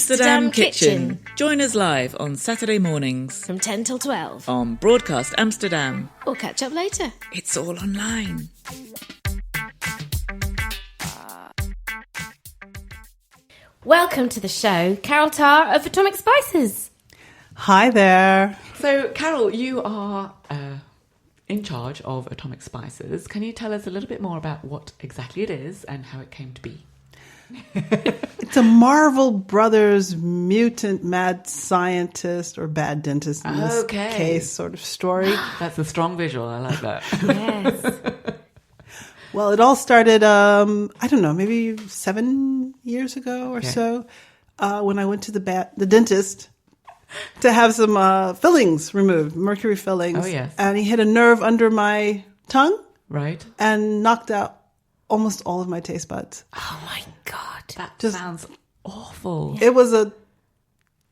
Amsterdam Kitchen. Join us live on Saturday mornings from 10 till 12 on Broadcast Amsterdam. Or catch up later. It's all online. Welcome to the show, Carol Tarr of Atomic Spices. Hi there. So, Carol, you are in charge of Atomic Spices. Can you tell us a little bit more about what exactly it is and how it came to be? It's a Marvel Brothers mutant mad scientist or bad dentist in this case sort of story. That's a strong visual. I like that. Yes. Well, it all started, I don't know, maybe 7 years ago or so, when I went to the dentist to have some fillings removed, mercury fillings. Oh, yes. And he hit a nerve under my tongue. Right. And knocked out almost all of my taste buds. Oh, my God. That sounds awful. It was a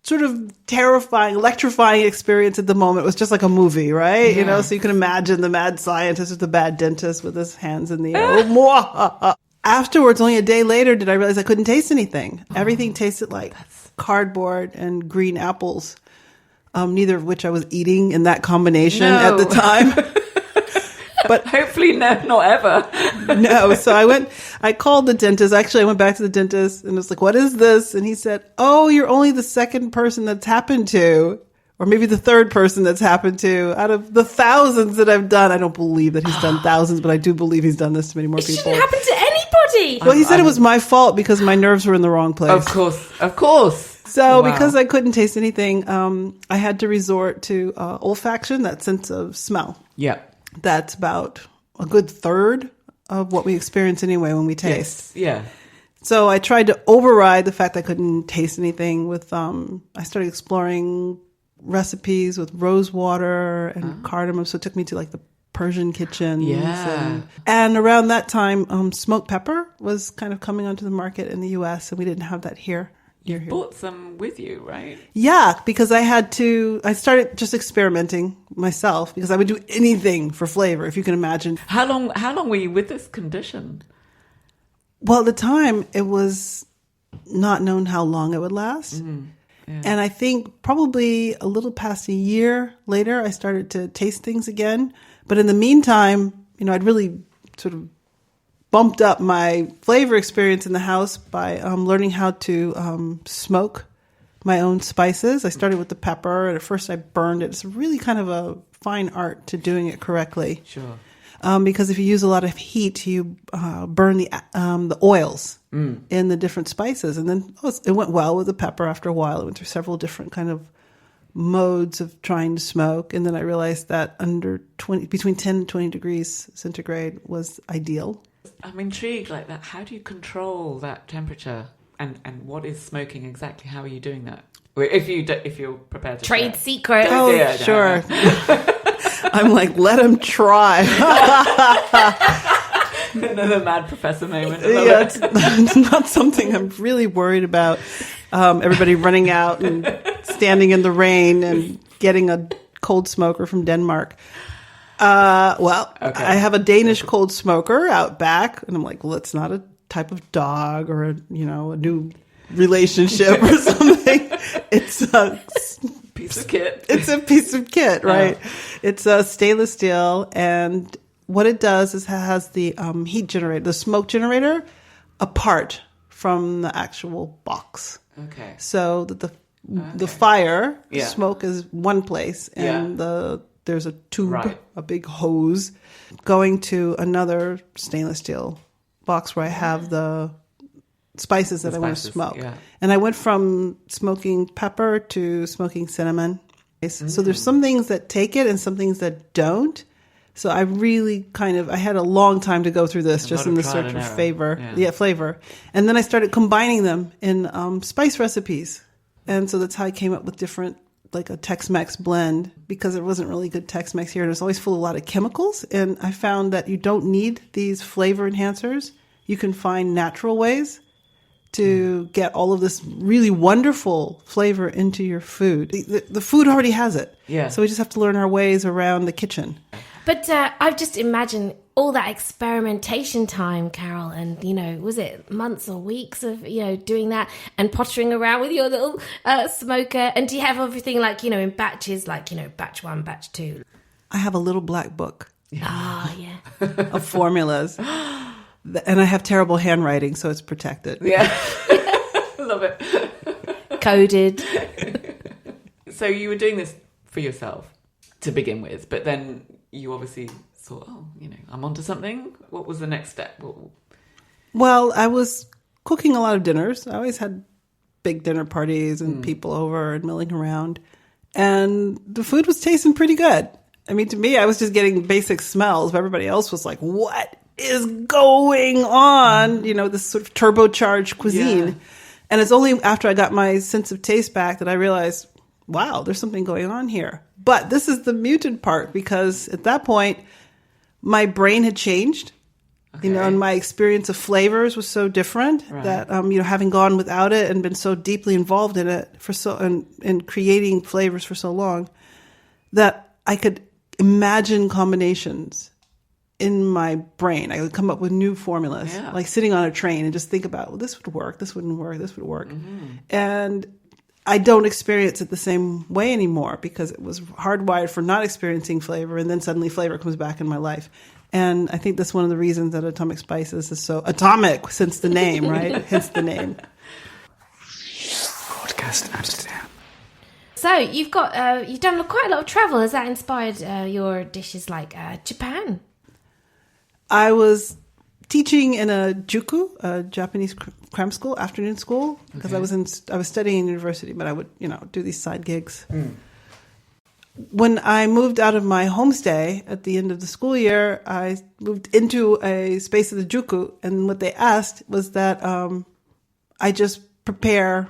sort of terrifying, electrifying experience at the moment. It was just like a movie, right? Yeah. You know, so you can imagine the mad scientist or the bad dentist with his hands in the air. Afterwards, only a day later, did I realize I couldn't taste anything. Everything tasted like cardboard and green apples, neither of which I was eating in that combination at the time. But hopefully not ever. No. So I called the dentist. Actually, I went back to the dentist and was like, what is this? And he said, oh, you're only the second person that's happened to, or maybe the third person that's happened to out of the thousands that I've done. I don't believe that he's done thousands, but I do believe he's done this to many more people. It shouldn't happen to anybody. Well, he said it was my fault because my nerves were in the wrong place. Of course. So Wow. because I couldn't taste anything, I had to resort to olfaction, that sense of smell. Yeah. That's about a good third of what we experience anyway when we taste. Yes. Yeah. So I tried to override the fact I couldn't taste anything with, I started exploring recipes with rose water and cardamom. So it took me to like the Persian kitchens. Yeah. And around that time, smoked pepper was kind of coming onto the market in the US, and we didn't have that here. You brought some with you, right? Yeah, because I started just experimenting myself because I would do anything for flavor, if you can imagine. How long were you with this condition? Well, at the time, it was not known how long it would last. Mm, yeah. And I think probably a little past a year later, I started to taste things again. But in the meantime, you know, I'd really sort of bumped up my flavor experience in the house by learning how to smoke my own spices. I started with the pepper, and at first I burned it. It's really kind of a fine art to doing it correctly. Sure. Because if you use a lot of heat, you burn the oils in the different spices. And then it went well with the pepper after a while. It went through several different kind of modes of trying to smoke. And then I realized that between 10 and 20 degrees centigrade was ideal. I'm intrigued like that. How do you control that temperature? And what is smoking exactly? How are you doing that? If you're prepared to Trade share. secret. Oh, Yeah, sure. I'm like, let him try. Another mad professor moment. Yeah, it's not something I'm really worried about. Everybody running out and standing in the rain and getting a cold smoker from Denmark. I have a Danish cold smoker out back, and I'm like, well, it's not a type of dog or a new relationship or something. It's a piece of kit. It's a piece of kit, right? It's a stainless steel, and what it does is it has the heat generator, the smoke generator, apart from the actual box. Okay. So that the fire, the Yeah. smoke is one place, and there's a tube, Right. a big hose, going to another stainless steel box where I have the spices that I want to smoke. Yeah. And I went from smoking pepper to smoking cinnamon. So there's some things that take it and some things that don't. So I really I had a long time to go through this, just in the search for flavor. And then I started combining them in spice recipes. And so that's how I came up with different, like a Tex-Mex blend, because there wasn't really good Tex-Mex here. And it was always full of a lot of chemicals. And I found that you don't need these flavor enhancers. You can find natural ways to get all of this really wonderful flavor into your food. The food already has it. Yeah. So we just have to learn our ways around the kitchen. But I've just imagined all that experimentation time, Carol, and, was it months or weeks of, doing that and pottering around with your little smoker? And do you have everything like, in batches, like, batch 1, batch 2? I have a little black book Yeah. of formulas. And I have terrible handwriting, so it's protected. Yeah. Love it. Coded. So you were doing this for yourself to begin with, but then you obviously thought, I'm onto something. What was the next step? Well, I was cooking a lot of dinners. I always had big dinner parties and people over and milling around. And the food was tasting pretty good. I mean, to me, I was just getting basic smells, but everybody else was like, what is going on? This sort of turbocharged cuisine. Yeah. And it's only after I got my sense of taste back that I realized, wow, there's something going on here. But this is the muted part, because at that point, my brain had changed. Okay. And my experience of flavors was so different that, having gone without it and been so deeply involved in it and creating flavors for so long, that I could imagine combinations in my brain. I would come up with new formulas, like sitting on a train and just think about, well, this would work, this wouldn't work, this would work. Mm-hmm. And I don't experience it the same way anymore, because it was hardwired for not experiencing flavor, and then suddenly flavor comes back in my life. And I think that's one of the reasons that Atomic Spices is so atomic, since the name, right? Hence the name. Broadcast Amsterdam. So you've done quite a lot of travel. Has that inspired your dishes like Japan? I was teaching in a juku, a Japanese cram school, afternoon school, because I was studying in university, but I would, do these side gigs. Mm. When I moved out of my homestay at the end of the school year, I moved into a space of the juku, and what they asked was that I just prepare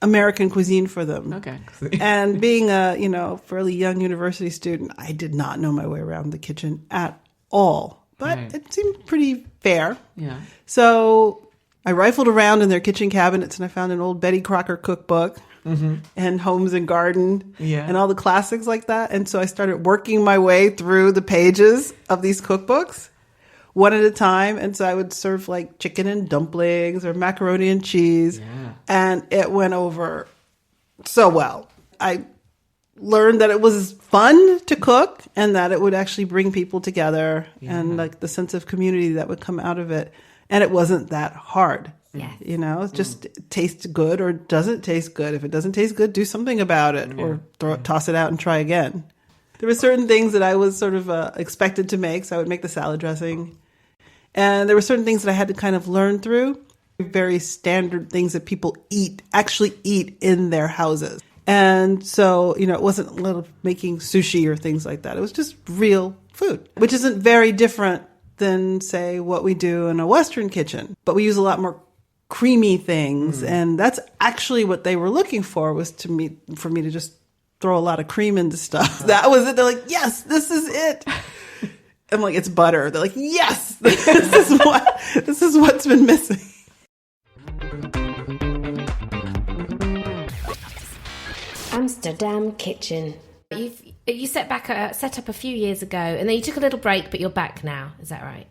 American cuisine for them. Okay. And being a, fairly young university student, I did not know my way around the kitchen at all. But it seemed pretty fair. Yeah. So I rifled around in their kitchen cabinets and I found an old Betty Crocker cookbook and Homes and Garden and all the classics like that. And so I started working my way through the pages of these cookbooks one at a time. And so I would serve like chicken and dumplings or macaroni and cheese. Yeah. And it went over so well. I learned that it was fun to cook and that it would actually bring people together and like the sense of community that would come out of it. And it wasn't that hard. Yeah. It just tastes good or doesn't taste good. If it doesn't taste good, do something about it or toss it out and try again. There were certain things that I was sort of expected to make. So I would make the salad dressing. And there were certain things that I had to kind of learn through. Very standard things that people actually eat in their houses. And so, it wasn't making sushi or things like that. It was just real food, which isn't very different than, say, what we do in a Western kitchen. But we use a lot more creamy things. And that's actually what they were looking for, was for me to just throw a lot of cream into stuff. That was it. They're like, yes, this is it. I'm like, it's butter. They're like, yes, this is what's been missing. Amsterdam Kitchen. You set up a few years ago, and then you took a little break, but you're back now. Is that right?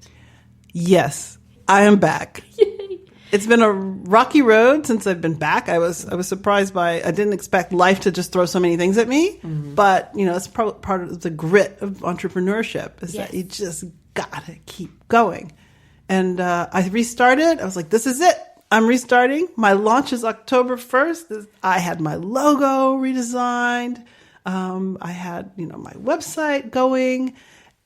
Yes, I am back. Yay. It's been a rocky road since I've been back. I was surprised by. I didn't expect life to just throw so many things at me, but it's probably part of the grit of entrepreneurship is that you just gotta keep going. And I restarted. I was like, this is it. I'm restarting. My launch is October 1st. I had my logo redesigned. I had, my website going.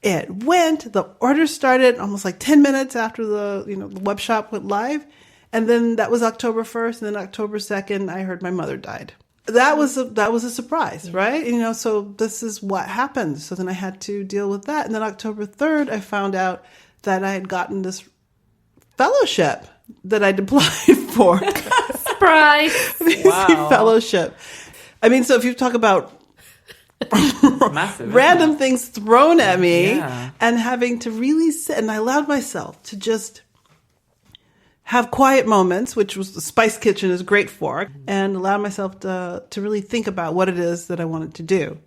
It went. The order started almost like 10 minutes after the web shop went live. And then that was October 1st. And then October 2nd, I heard my mother died. That was a surprise, right? So this is what happened. So then I had to deal with that. And then October 3rd, I found out that I had gotten this fellowship that I'd applied for. Surprise! Wow. Fellowship. I mean, so if you talk about massive, random things thrown at me and having to really sit, and I allowed myself to just have quiet moments, which was the Spice Kitchen is great for, and allow myself to really think about what it is that I wanted to do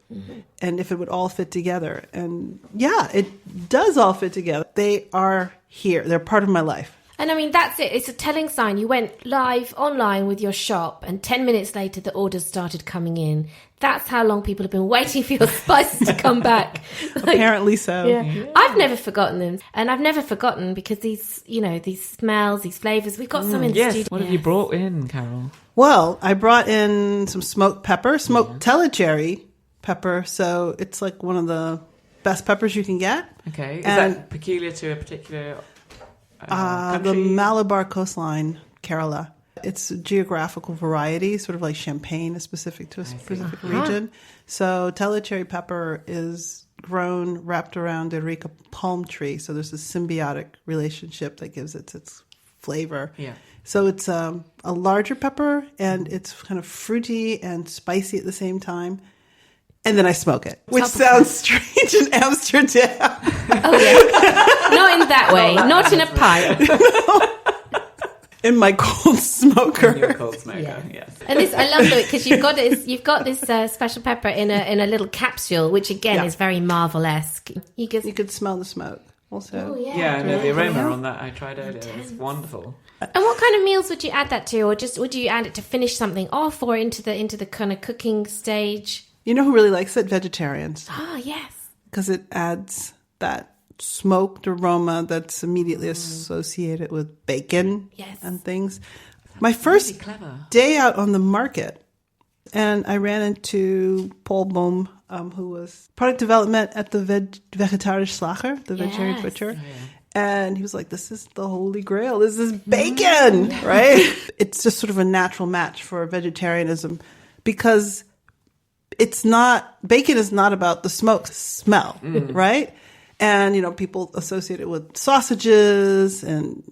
and if it would all fit together. And yeah, it does all fit together. They are here. They're part of my life. And I mean, that's it. It's a telling sign. You went live online with your shop and 10 minutes later, the orders started coming in. That's how long people have been waiting for your spices to come back. Apparently so. Yeah. I've never forgotten them. And I've never forgotten because these, these smells, these flavors, we've got some in the studio. What have you brought in, Carol? Well, I brought in some smoked pepper, smoked telecherry pepper. So it's like one of the best peppers you can get. Okay. Is that peculiar to a particular country? The Malabar coastline, Kerala. It's a geographical variety, sort of like champagne is specific to a specific region. So telecherry pepper is grown wrapped around the areca palm tree. So there's a symbiotic relationship that gives it its flavor. Yeah. So it's a larger pepper, and it's kind of fruity and spicy at the same time. And then I smoke it, which sounds strange in Amsterdam. Oh, yeah. Not in that way. Not in a pipe. In my cold smoker. In your cold smoker, yes. And this, I love it because you've got this special pepper in a little capsule, which again is very Marvel-esque. You could smell the smoke also. Oh, yeah. Yeah, I know the aroma on that I tried earlier. It's wonderful. And what kind of meals would you add that to, or just would you add it to finish something off, or into the kind of cooking stage? You know who really likes it? Vegetarians. Oh, yes. Because it adds that smoked aroma that's immediately associated with bacon and things. My first day out on the market, and I ran into Paul Boom, who was product development at the Vegetarische Slager, the vegetarian butcher. Oh, yeah. And he was like, this is the holy grail. This is bacon, right? It's just sort of a natural match for vegetarianism because bacon is not about the smoke smell, right? And, people associate it with sausages and,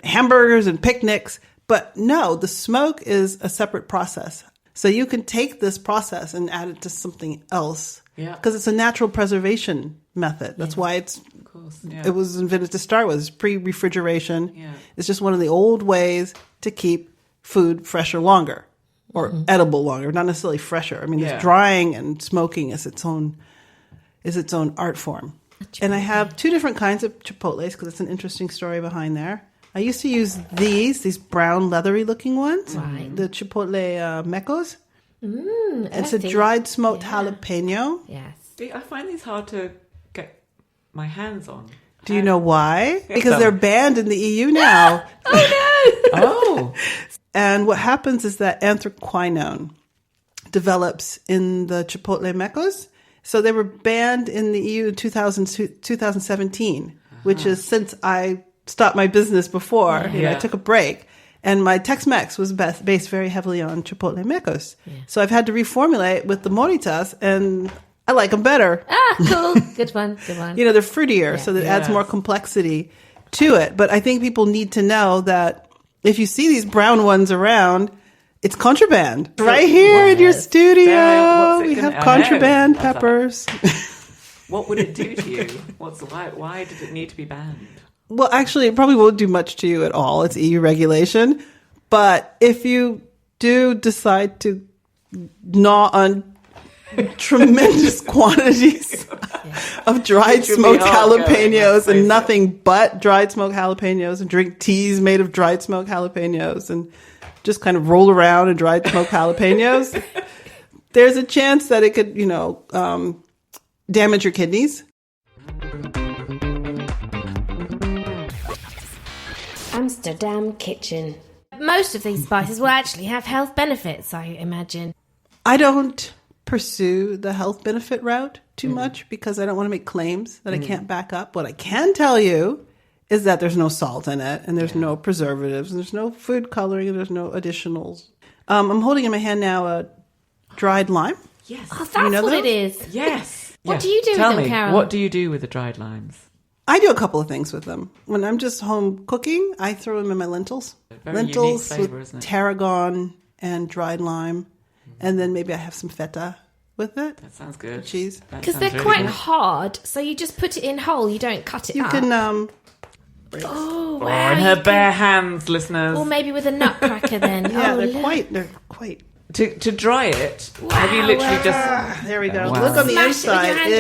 hamburgers and picnics. But no, the smoke is a separate process. So you can take this process and add it to something else. Yeah. Because it's a natural preservation method. That's why it was invented to start with. It's pre-refrigeration. Yeah. It's just one of the old ways to keep food fresher longer or edible longer, not necessarily fresher. I mean, there's drying and smoking is its own art form. And I have two different kinds of chipotles because it's an interesting story behind there. I used to use these brown leathery looking ones, the chipotle mecos. It's a dried smoked jalapeno. Yes. See, I find these hard to get my hands on. Do you know why? Because they're banned in the EU now. Oh, no. Oh. And what happens is that anthraquinone develops in the chipotle mecos. So they were banned in the EU in 2017, which is since I stopped my business before. I took a break. And my Tex-Mex was based very heavily on chipotle mecos. Yeah. So I've had to reformulate with the moritas, and I like them better. Ah, cool. Good one. Good one. They're fruitier, so that adds more complexity to it. But I think people need to know that if you see these brown ones around, it's contraband. Right here in your studio, we have contraband peppers. What would it do to you? Why did it need to be banned? Well, actually, it probably won't do much to you at all. It's EU regulation. But if you do decide to gnaw on tremendous quantities of dried smoked jalapenos and nothing but dried smoked jalapenos, and drink teas made of dried smoked jalapenos and just kind of roll around in dried smoked jalapenos, there's a chance that it could, damage your kidneys. Amsterdam Kitchen. Most of these spices will actually have health benefits, I imagine. I don't pursue the health benefit route too much because I don't want to make claims that I can't back up. What I can tell you is that there's no salt in it, and there's no preservatives, and there's no food coloring, and there's no additionals. I'm holding in my hand now a dried lime. Yes. Oh, that's what it is. Yes. What do you do with them, Carol? What do you do with the dried limes? I do a couple of things with them. When I'm just home cooking, I throw them in my lentils. Lentils flavor, with tarragon and dried lime. And then maybe I have some feta with it. That sounds good. Cheese. Because they're really quite hard, so you just put it in whole. You don't cut it up. You can breaks. Oh, Oh, wow. in her bare hands, listeners. Or maybe with a nutcracker then. Yeah, Oh, they're look. quite. To dry it, have you literally just... There we go. Wow. Look on the Smash it with inside. your hand.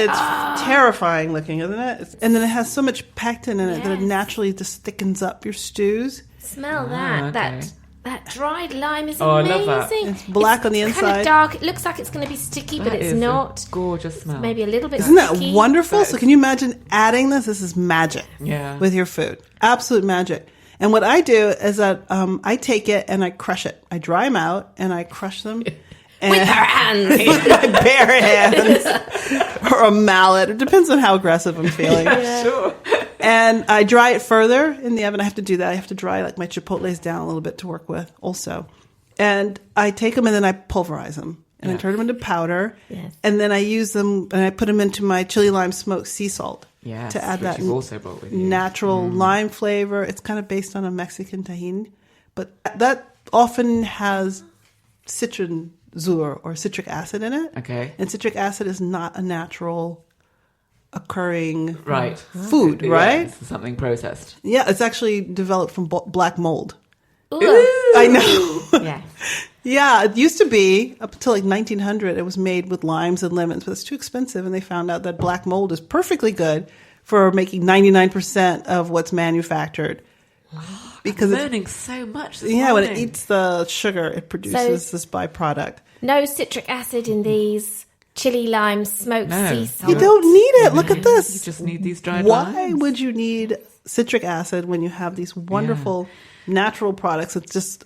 It's terrifying looking, isn't it? And then it has so much pectin in it that it Yes. naturally just thickens up your stews. Smell Ah, that. okay. That dried lime is Oh, I amazing. love that. It's black on the Kind inside. of dark. It looks like it's going to be sticky, but That it's is a not. gorgeous smell. Maybe a little bit Isn't that sticky. wonderful? That So is- can you imagine adding this? This is magic. Yeah. With your food. Absolute magic. And what I do is that I take it and I crush it. I dry them out and I crush them. And With her hands. with my bare hands or a mallet. It depends on how aggressive I'm feeling. Sure. And I dry it further in the oven. I have to do that. I have to dry like my chipotles down a little bit to work with also. And I take them and then I pulverize them. And I turn them into powder. Yes. And then I use them and I put them into my chili lime smoked sea salt. Yes, to add which that you've also brought with you. natural lime flavor. It's kind of based on a Mexican tahini. But that often has citron or citric acid in it. Okay. And citric acid is not a natural occurring Right. food, Yeah, right? it's something processed. Yeah, it's actually developed from black mold. Ooh. I know. Yeah. Yeah, it used to be up until like 1900. It was made with limes and lemons, but it's too expensive, and they found out that black mold is perfectly good for making 99% of what's manufactured. Because it's, Learning so much this when it morning. eats the sugar, it produces this byproduct. No citric acid in these chili lime smoked No. sea You salt. don't need it. Look at this. You just need these dried Why limes. would you need citric acid when you have these wonderful natural products? It's just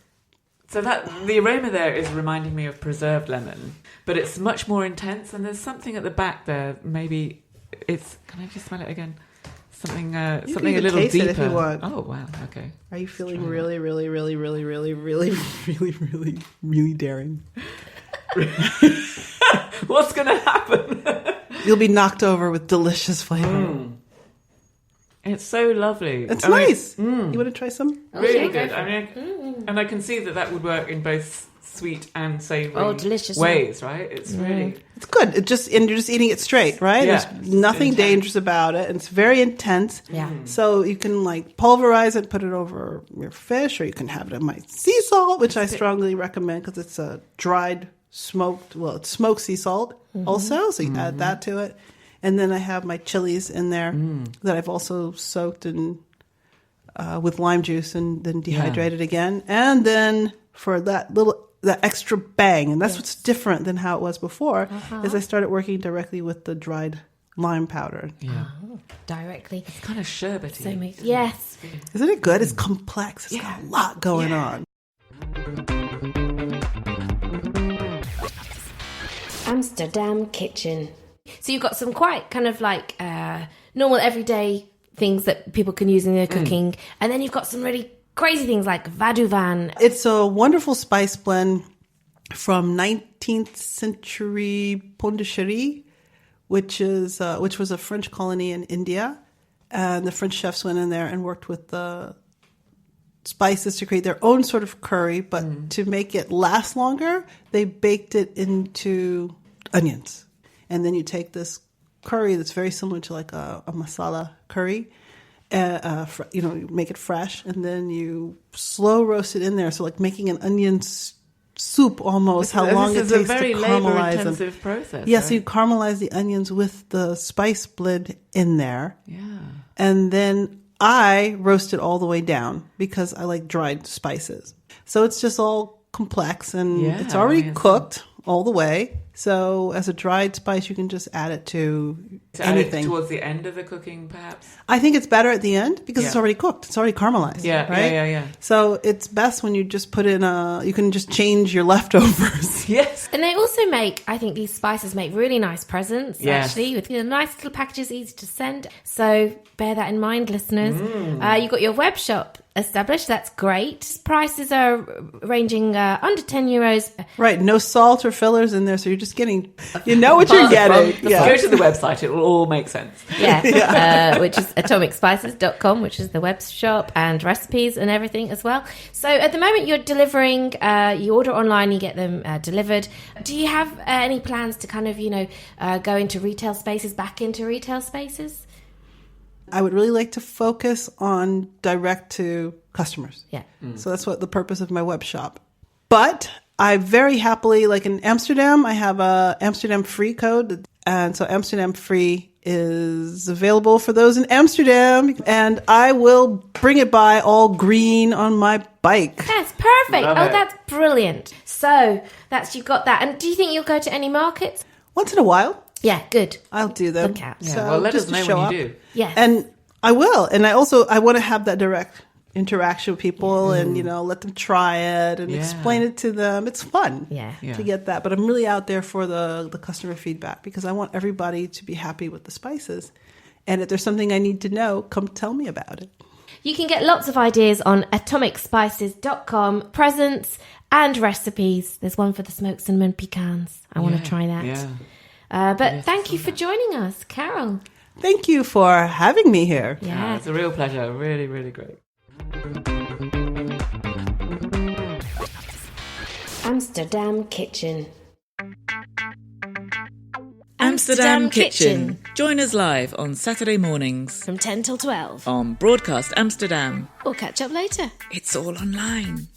So that the aroma there is reminding me of preserved lemon, but it's much more intense. And there's something at the back there. Maybe it's. Can I just smell it again? Something. You Something can a even little taste deeper. it if you want. Oh wow. Okay. Are you feeling really, really, really, really, really, really, really, really, really daring? What's going to happen? You'll be knocked over with delicious flavor. It's so lovely. It's I mean, nice. You want to try some? really sure, go good. for I mean, and I can see that would work in both sweet and savoury Oh, delicious. ways, right? It's really It's good. And you're just eating it straight, right? Yeah, There's it's nothing intense. dangerous about it. And it's very intense. Yeah. So you can like pulverize it, put it over your fish, or you can have it in my sea salt, which I strongly recommend because it's a dried smoked. Well, it's smoked sea salt also. So you add that to it. And then I have my chilies in there that I've also soaked in with lime juice and then dehydrated again. And then for that extra bang, and that's what's different than how it was before, is I started working directly with the dried lime powder. yeah. Directly. It's kind of sherbety. So yes. Isn't it good? It's complex. It's got a lot going on. Amsterdam Kitchen. So you've got some quite kind of like normal everyday things that people can use in their cooking. And then you've got some really crazy things like Vaduvan. It's a wonderful spice blend from 19th century Pondicherry, which was a French colony in India. And the French chefs went in there and worked with the spices to create their own sort of curry, but to make it last longer, they baked it into onions. And then you take this curry that's very similar to like a masala curry, you make it fresh, and then you slow roast it in there. So like making an onion soup almost, how long it This is takes a very to caramelize them. labour-intensive process. Yeah, right? so you caramelize the onions with the spice blend in there. Yeah. And then I roast it all the way down because I like dried spices. So it's just all complex and Yeah, it's already it's- cooked all the way. So as a dried spice, you can just add it to add anything. it towards the end of the cooking, perhaps. I think it's better at the end because it's Yeah. already cooked. It's already caramelized. Yeah, right? yeah. So it's best when you just put in you can just change your leftovers. Yes. And they also make, I think these spices make really nice presents, Yes. actually, with nice little packages, easy to send. So bear that in mind, listeners. You've got your web shop established. That's great. Prices are ranging under €10. Right. No salt or fillers in there. So you're just getting, you know what you're getting. Go to the website. It will all make sense. Yeah, which is atomicspices.com, which is the web shop and recipes and everything as well. So at the moment you're delivering, you order online, you get them delivered. Do you have any plans to kind of, go into retail spaces, back into retail spaces? I would really like to focus on direct to customers. Yeah. So that's what the purpose of my web shop. But I very happily, like in Amsterdam, I have a Amsterdam free code. And so Amsterdam free is available for those in Amsterdam. And I will bring it by all green on my bike. That's perfect. Love Oh, it. that's brilliant. So you've got that. And do you think you'll go to any markets? Once in a while, Yeah, good. I'll do them. Look out. Yeah, So well, let just us to know show when you up. do. Yes. And I will. And I want to have that direct interaction with people and, let them try it and Yeah. explain it to them. It's fun Yeah. Yeah. to get that. But I'm really out there for the customer feedback because I want everybody to be happy with the spices. And if there's something I need to know, come tell me about it. You can get lots of ideas on atomicspices.com, presents and recipes. There's one for the smoked cinnamon pecans. I want to try that. Yeah. But thank you for joining us, Carol. Thank you for having me here. Yeah. It's a real pleasure. Really, really great. Amsterdam Kitchen. Amsterdam Kitchen. Join us live on Saturday mornings From 10 till 12. on Broadcast Amsterdam. We'll catch up later. It's all online.